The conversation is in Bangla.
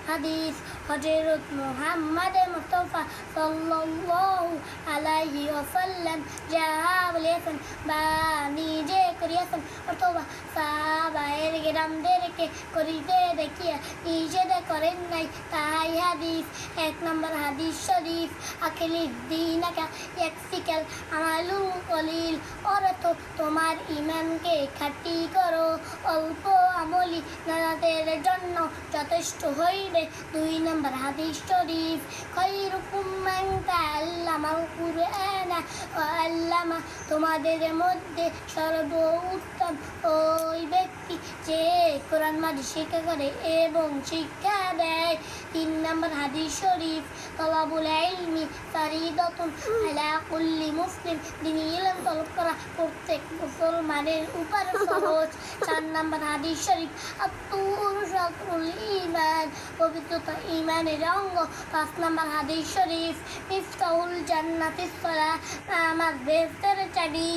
হাদিস হযরত মুহাম্মদ মুস্তাফা সাল্লাল্লাহু আলাইহি ওয়াসাল্লাম যাহা বলেছেন বা নিজে করিয়াছেন অথবা সাহাবায়ে কেরামদেরকে করিতে দেখিয়া নিষেধ করেন নাই, তাহাই হাদিস। 1 নম্বর হাদিস শরীফ, আখিলিদ দীনাকা ইয়াকফিকাল আমালু কলিল, অর্থ তোমার ঈমানকে খাঁটি করো, অল্প আমলি নাজাতের জন্য যথেষ্ট হইবে। 2 নম্বর হাদিস শরীফ, খায়রুকুম মান তাআল্লামাল কুরআনা ওয়া আল্লামা, তোমাদের মধ্যে সর্বোত্তম ওই ব্যক্তি যে কোরআন মাজিদ শিক্ষা করে এবং শিক্ষা দেয়। 3 নম্বর হাদিস শরীফ, তলাবুল ইলমি ফারিদাতুন আলা কুল্লি মুসলিম, দ্বীনি ইলম তলব করা প্রত্যেক মুসলমানের উপর ফরজ। 4 নম্বর হাদিস শরীফ, আত-তুহুর শাতরুল ঈমান, পবিত্রতা ঈমানের অঙ্গ। 5 নম্বর হাদিস শরীফ, মিফতাহুল জান্নাতিস সালাহ, নামাজ বেহেশতের চাবি।